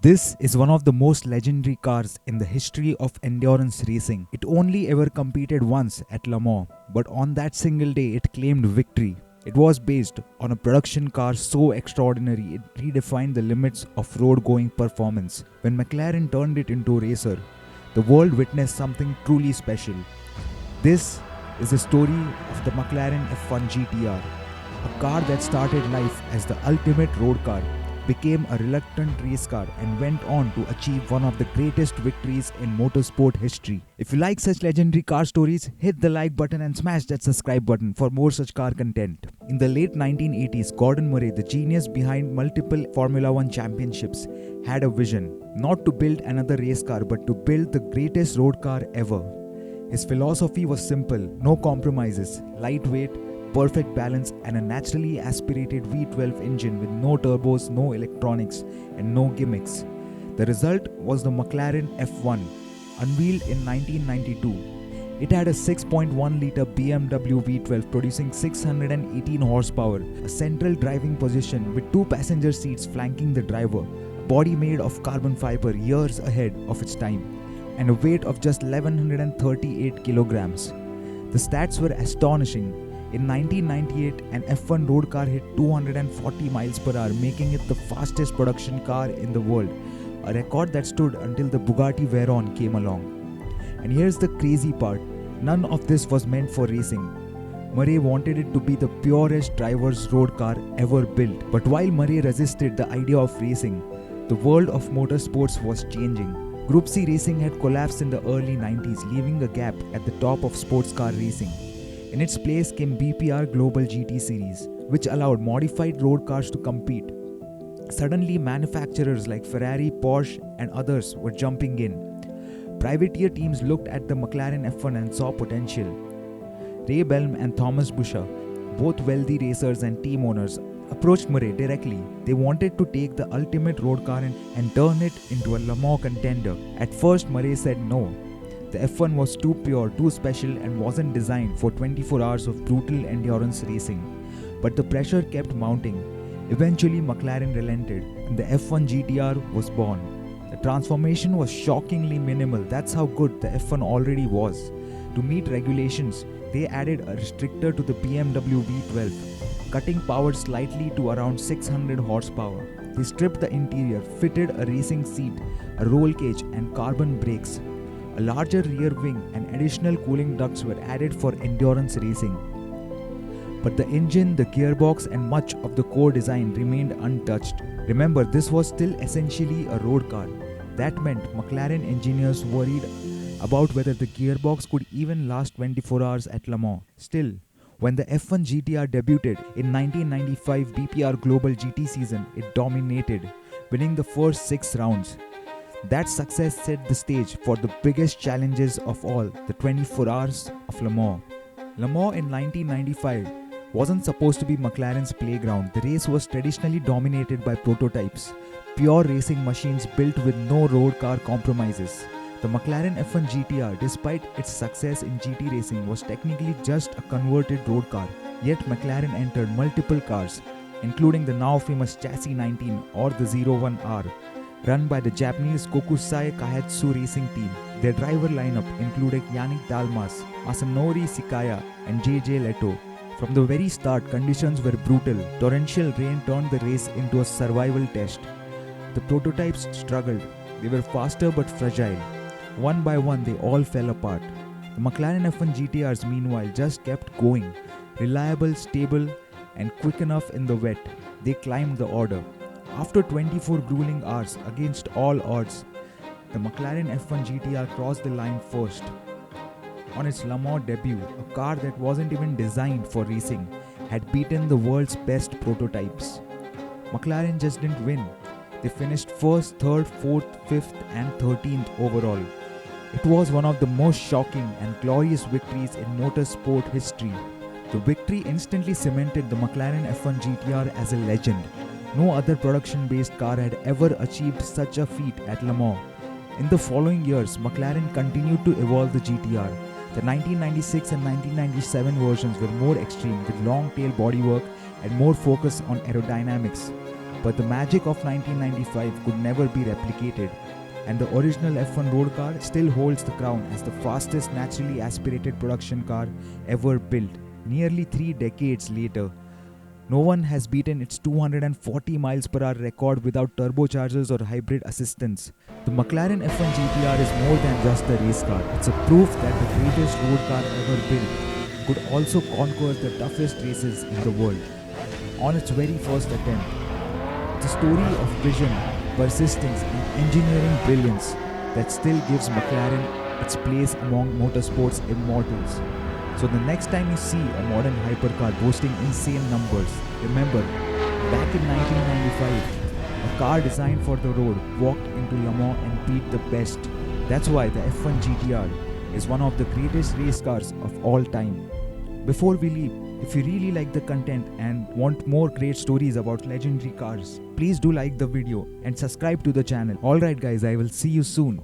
This is one of the most legendary cars in the history of endurance racing. It only ever competed once at Le Mans, but on that single day it claimed victory. It was based on a production car so extraordinary it redefined the limits of road-going performance. When McLaren turned it into a racer, the world witnessed something truly special. This is the story of the McLaren F1 GTR, a car that started life as the ultimate road car, became a reluctant race car, and went on to achieve one of the greatest victories in motorsport history. If you like such legendary car stories, hit the like button and smash that subscribe button for more such car content. In the late 1980s, Gordon Murray, the genius behind multiple Formula One championships, had a vision not to build another race car but to build the greatest road car ever. His philosophy was simple: no compromises, lightweight, perfect balance, and a naturally aspirated V12 engine with no turbos, no electronics, and no gimmicks. The result was the McLaren F1, unveiled in 1992. It had a 6.1-litre BMW V12 producing 618 horsepower, a central driving position with two passenger seats flanking the driver, a body made of carbon fiber years ahead of its time, and a weight of just 1138 kilograms. The stats were astonishing. In 1998, an F1 road car hit 240 miles per hour, making it the fastest production car in the world, a record that stood until the Bugatti Veyron came along. And here's the crazy part: none of this was meant for racing. Murray wanted it to be the purest driver's road car ever built. But while Murray resisted the idea of racing, the world of motorsports was changing. Group C racing had collapsed in the early 90s, leaving a gap at the top of sports car racing. In its place came BPR Global GT Series, which allowed modified road cars to compete. Suddenly, manufacturers like Ferrari, Porsche, and others were jumping in. Privateer teams looked at the McLaren F1 and saw potential. Ray Belm and Thomas Buescher, both wealthy racers and team owners, approached Murray directly. They wanted to take the ultimate road car and turn it into a Le Mans contender. At first, Murray said no. The F1 was too pure, too special, and wasn't designed for 24 hours of brutal endurance racing. But the pressure kept mounting. Eventually, McLaren relented, and the F1 GTR was born. The transformation was shockingly minimal. That's how good the F1 already was. To meet regulations, they added a restrictor to the BMW V12, cutting power slightly to around 600 horsepower. They stripped the interior, fitted a racing seat, a roll cage, and carbon brakes. A larger rear wing and additional cooling ducts were added for endurance racing. But the engine, the gearbox, and much of the core design remained untouched. Remember, this was still essentially a road car. That meant McLaren engineers worried about whether the gearbox could even last 24 hours at Le Mans. Still, when the F1 GTR debuted in 1995 BPR Global GT season, it dominated, winning the first 6 rounds. That success set the stage for the biggest challenges of all, the 24 hours of Le Mans. Le Mans in 1995 wasn't supposed to be McLaren's playground. The race was traditionally dominated by prototypes, pure racing machines built with no road car compromises. The McLaren F1 GTR, despite its success in GT racing, was technically just a converted road car. Yet McLaren entered multiple cars, including the now famous Chassis 19 or the 01R, run by the Japanese Kokusai Kaihatsu racing team. Their driver lineup included Yannick Dalmas, Masanori Shikaya, and JJ Leto. From the very start, conditions were brutal. Torrential rain turned the race into a survival test. The prototypes struggled. They were faster but fragile. One by one, they all fell apart. The McLaren F1 GTRs, meanwhile, just kept going. Reliable, stable, and quick enough in the wet, they climbed the order. After 24 grueling hours against all odds, the McLaren F1 GTR crossed the line first. On its Le Mans debut, a car that wasn't even designed for racing had beaten the world's best prototypes. McLaren just didn't win. They finished 1st, 3rd, 4th, 5th, and 13th overall. It was one of the most shocking and glorious victories in motorsport history. The victory instantly cemented the McLaren F1 GTR as a legend. No other production-based car had ever achieved such a feat at Le Mans. In the following years, McLaren continued to evolve the GTR. The 1996 and 1997 versions were more extreme, with long tail bodywork and more focus on aerodynamics. But the magic of 1995 could never be replicated, and the original F1 road car still holds the crown as the fastest naturally aspirated production car ever built. Nearly 3 decades later, no one has beaten its 240 miles per hour record without turbochargers or hybrid assistance. The McLaren F1 GTR is more than just a race car. It's a proof that the greatest road car ever built could also conquer the toughest races in the world. On its very first attempt, it's a story of vision, persistence, and engineering brilliance that still gives McLaren its place among motorsport's immortals. So the next time you see a modern hypercar boasting insane numbers, remember, back in 1995, a car designed for the road walked into Le Mans and beat the best. That's why the F1 GTR is one of the greatest race cars of all time. Before we leave, if you really like the content and want more great stories about legendary cars, please do like the video and subscribe to the channel. Alright guys, I will see you soon.